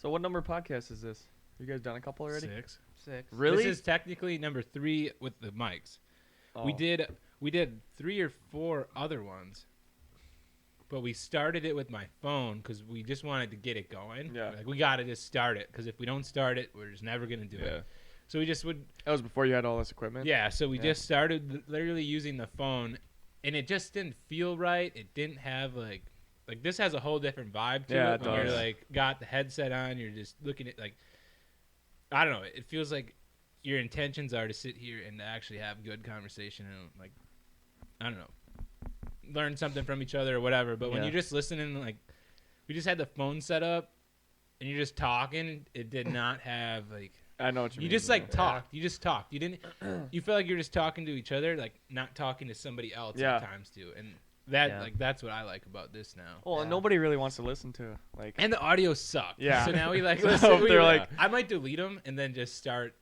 So what number podcast is this? You guys done a couple already? 6. Really? This is technically number 3 with the mics. Oh. We did 3 or 4 other ones, but we started it with my phone because we just wanted to get it going. Yeah. Like we gotta just start it because if we don't start it, we're just never gonna do it. So we just would. That was before you had all this equipment? Yeah. So we Yeah. just started literally using the phone, and it just didn't feel right. It didn't have like this has a whole different vibe to Yeah, it. it When does. you're like got the headset on, you're just looking at like I don't know. It feels like your intentions are to sit here and to actually have good conversation and like I don't know, learn something from each other or whatever. But when Yeah. you're just listening, like we just had the phone set up and you're just talking, it did not have like I know what you you mean. just like yeah. talked. You just talked. You didn't. You feel like you're just talking to each other, like not talking to somebody else Yeah. at times too. And that Yeah. like that's what I like about this now. Well, Yeah. nobody really wants to listen to like. And the audio sucked. Yeah. So now we like So listen. they're like- I might delete them and then just start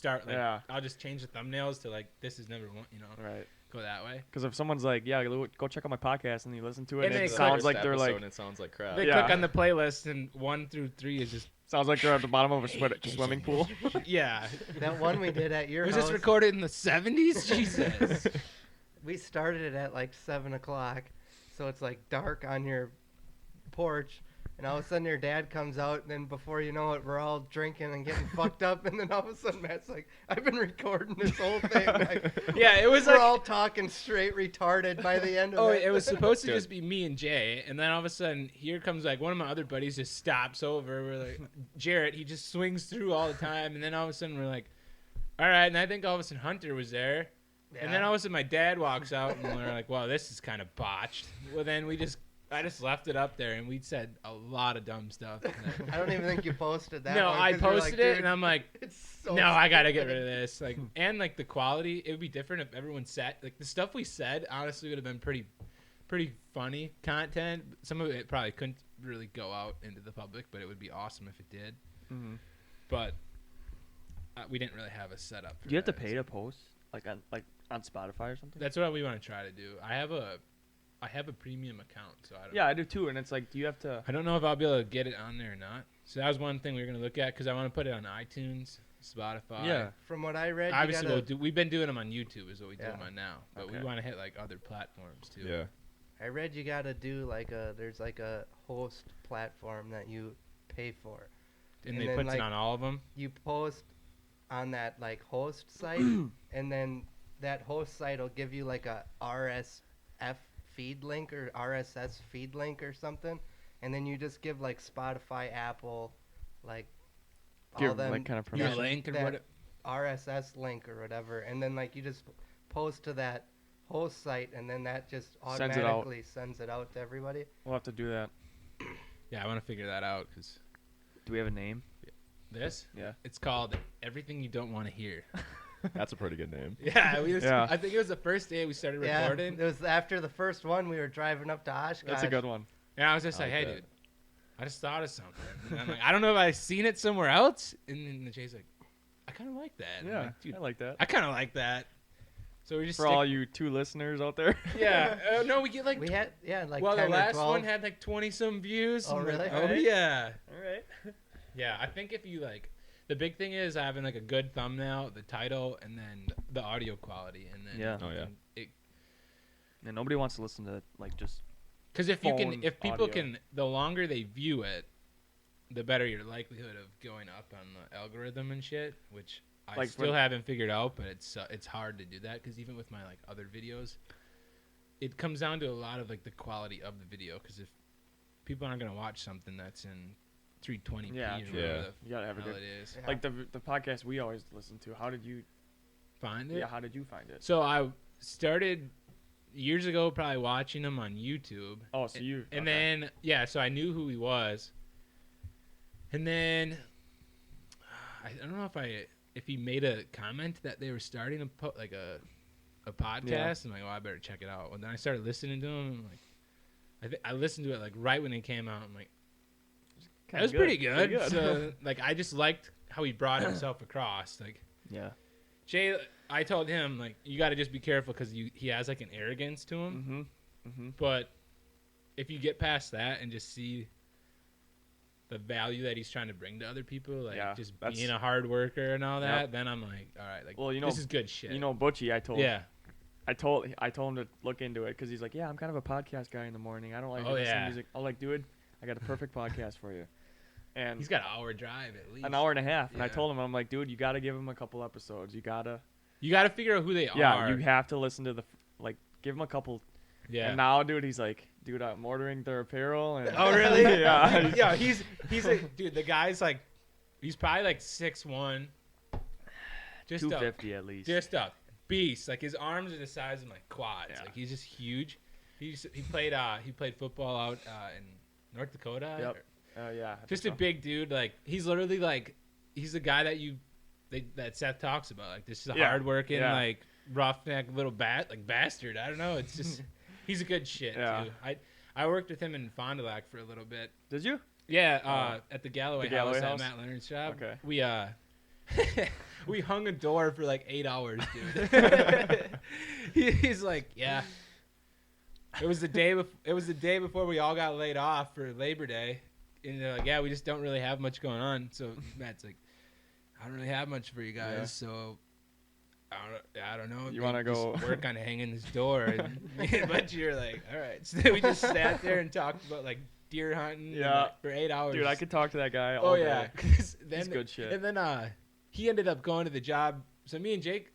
like Yeah. I'll just change the thumbnails to like this is number one. Right. Go that way. Because if someone's like, yeah, go check out my podcast, and you listen to it, And and then it it sounds clicks like they're like, and it sounds like crap. They Yeah. click on the playlist and 1 through 3 is just sounds like they're at the bottom of a swimming pool. yeah. That one we did at your Was house. this recorded in the 70s? Jesus. We started it at like 7 o'clock, so it's like dark on your porch, and all of a sudden your dad comes out, and then before you know it, we're all drinking and getting fucked up, and then all of a sudden Matt's like, "I've been recording this whole thing." Like, Yeah, it was we're like all talking straight retarded by the end of oh, it. it was supposed to Good. just be me and Jay, and then all of a sudden here comes like one of my other buddies just stops over. We're like Jarrett, he just swings through all the time, and then all of a sudden we're like, all right, and I think all of a sudden Hunter was there. And then all of a sudden my dad walks out and we're like, well, this is kind of botched. Well, then I just left it up there and we said a lot of dumb stuff. I don't even think you posted that. No, one, I 'cause you're posted like, it "Dude, and I'm like, it's so no, I gotta get stupid." rid of this. Like, and like the quality, it would be different if everyone said like the stuff we said. Honestly, would have been pretty funny content. Some of it probably couldn't really go out into the public, but it would be awesome if it did. Mm-hmm. But we didn't really have a setup. For Do you have to that. pay to post like on Spotify or something? That's what we want to try to do. I have a premium account, so I don't. Yeah, I do too. And it's like, do you have to? I don't know if I'll be able to get it on there or not. So that was one thing we were gonna look at because I want to put it on iTunes, Spotify. Yeah. From what I read, Obviously, you gotta, we've been doing them on YouTube, is what we do Yeah. them on now. But Okay. we want to hit like other platforms too. Yeah. I read you gotta do like there's like a host platform that you pay for. And, And they then, put like, it on all of them. You post on that like host site, and then that host site will give you like a RSF feed link or RSS feed link or something, and then you just give like Spotify, Apple, like all Give, them like, kind of that- Your permission. link or that what? RSS link or whatever, and then like you just post to that host site, and then that just Sends it out. automatically sends it out to everybody. We'll have to do that. Yeah, I want to figure that out because Do we have a name? this. Yeah. It's called Everything You Don't Want to Hear. That's a pretty good name. Yeah, Yeah. I think it was the first day we started Yeah, recording. it was after the first one. We were driving up to Oshkosh. That's a good one. And I was just I like, like hey, that. dude, I just thought of something. And I'm like, I don't know if I've seen it somewhere else. And then Jay's like, I kind of like that. And I'm Yeah, like, dude, I like that. I kind of like that. So we just For all you 2 listeners out there. yeah. No, we get like. We had like well, 10 the or last 12. one had like 20 some views. Oh, I'm like, really? oh Alright. yeah. All right. Yeah, I think if you like, the big thing is having like a good thumbnail, the title, and then the audio quality, and then Yeah. Oh, yeah. And nobody wants to listen to like just. Because if you Phone can, if people audio. can, the longer they view it, the better your likelihood of going up on the algorithm and shit. Which I Like still when- haven't figured out, but it's hard to do that because even with my like other videos, it comes down to a lot of like the quality of the video. Because if people aren't gonna watch something that's in 320p Yeah, or true. whatever Yeah. You gotta have the a hell good. it is, Yeah. Like the podcast we always listen to. How did you? find it. Yeah. How did you find it? So I started years ago, probably watching him on YouTube. Oh, so you. And okay. then so I knew who he was. And then I don't know if he made a comment that they were starting a podcast. I'm like, oh, I better check it out. And then I started listening to him. And I'm like, I listened to it like right when it came out. I'm like, that Kinda was good. pretty good. Pretty good. So like, I just liked how he brought himself across. Like Yeah. Jay, I told him like, you got to just be careful because he has like an arrogance to him. Mm-hmm. Mm-hmm. But if you get past that and just see the value that he's trying to bring to other people, like Yeah, just that's- being a hard worker and all that, Yep. then I'm like, all right, like Well, you know, this is good shit. Butchie, I told him to look into it because he's like, yeah, I'm kind of a podcast guy in the morning. I don't like to Oh, listen to yeah. music. I'm like, dude, I got a perfect podcast for you. And He's got an hour drive at least. an hour and a half. And I Yeah. told him, I'm like, dude, you got to give him a couple episodes. You got to, You got to figure out who they yeah, are. you have to listen to give him a couple. Yeah. And now, dude, he's like, dude, I'm ordering their apparel. And Oh really? yeah. Yeah. He's a dude. The guy's like, he's probably like 6'1". Just 250 at least. Just a beast. Like his arms are the size of my quads. Yeah. Like he's just huge. He played football out in North Dakota. Yep. Yeah. I Just a think so. big dude. Like he's literally like he's the guy that Seth talks about. Like this is a Yeah. hardworking Yeah. like roughneck little bastard. I don't know. It's just he's a good shit Yeah. too. I worked with him in Fond du Lac for a little bit. Did you? Yeah, at the Galloway, The Galloway House House? at Matt Leonard's shop. Okay. We we hung a door for like 8 hours, dude. He's like, yeah. It was the day before we all got laid off for Labor Day, and they're like, yeah, we just don't really have much going on. So Matt's like, I don't really have much for you guys, Yeah. so. I don't know. You wanna just go- work on hanging this door? And me and Butchie are like, all right. So we just sat there and talked about like deer hunting. and, Yeah. like, for 8 hours. Dude, I could talk to that guy all Oh day. yeah. 'Cause then, He's good shit. And then he ended up going to the job. So me and Jake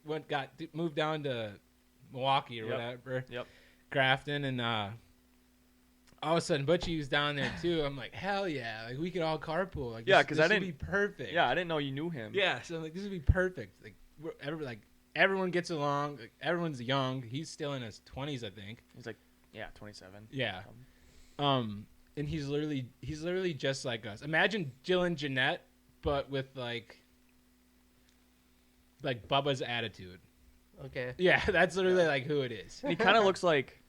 moved down to Milwaukee or Yep. whatever. Yep. Grafton, and all of a sudden Butchie was down there too. I'm like, hell yeah, like we could all carpool. Like Yeah, this- 'cause this I would didn't- be perfect. Yeah, I didn't know you knew him. Yeah, so like this would be perfect. Like everyone gets along. Like, everyone's young. He's still in his 20s, I think. He's like, yeah, 27. Yeah. And he's literally just like us. Imagine Jill and Jeanette, but with like Bubba's attitude. Okay. Yeah, that's literally like who it is. And he kind of looks like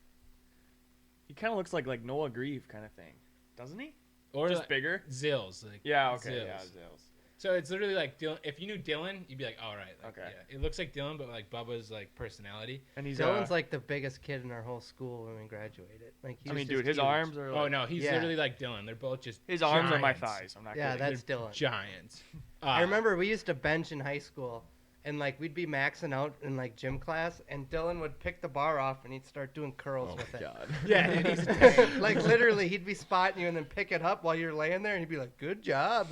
like Noah Grieve kind of thing, doesn't he? Or Just like bigger. Zills. Like Yeah. Okay. Zills. Yeah. Zills. So it's literally like Dylan. If you knew Dylan, you'd be like, all right. Like, Okay. Yeah. It looks like Dylan, but like Bubba's like personality. And he's Dylan's like the biggest kid in our whole school when we graduated. Like, he I was mean, just dude, his huge. arms are. Like, Oh no, he's Yeah. literally like Dylan. They're both just His arms are my giants. thighs. I'm not Yeah, kidding. that's Dylan. Giants. I remember we used to bench in high school, and like we'd be maxing out in like gym class, and Dylan would pick the bar off and he'd start doing curls Oh with my it. god. Yeah, dude, he's a tank. Like literally, he'd be spotting you and then pick it up while you're laying there, and he'd be like, "Good job!"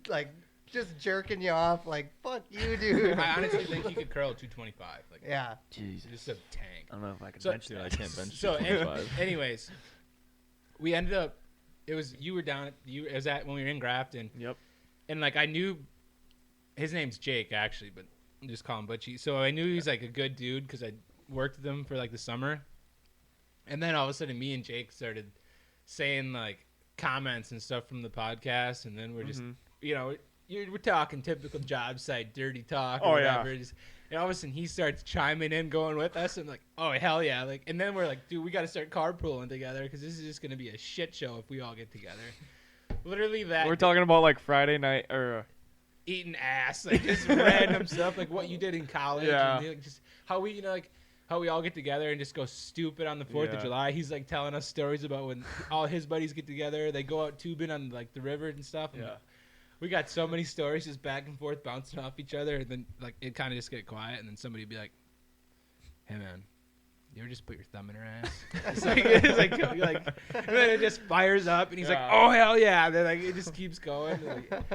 Like just jerking you off. Like, "Fuck you, dude." I honestly think he could curl 225. Like, Yeah. Jesus. just a tank. I don't know if I can So- bench Dude, that. I can't bench So, 225. anyways, we ended up. You were down. It was at when we were in Grafton, Yep. and like I knew his name's Jake actually, but I'm just call him Butchie. So I knew he's like a good dude because I worked with him for like the summer, and then all of a sudden me and Jake started saying like comments and stuff from the podcast, and then we're just Mhm. we're talking typical job site dirty talk Oh, or yeah. whatever. And all of a sudden he starts chiming in, going with us. And I'm like, oh hell yeah! Like, and then we're like, dude, we got to start carpooling together because this is just gonna be a shit show if we all get together. Literally that. We're talking about like Friday night or. Eating ass, like just random stuff, like what you did in college, Yeah. and like, just how we, how we all get together and just go stupid on the 4th Yeah. of July. He's like telling us stories about when all his buddies get together, they go out tubing on like the river and stuff. And Yeah. we got so many stories just back and forth bouncing off each other, and then like it kind of just get quiet, and then somebody would be like, "Hey man, you ever just put your thumb in her ass?" it's like, and then it just fires up, and he's like, Yeah. "Oh hell yeah!" And then like it just keeps going. Like,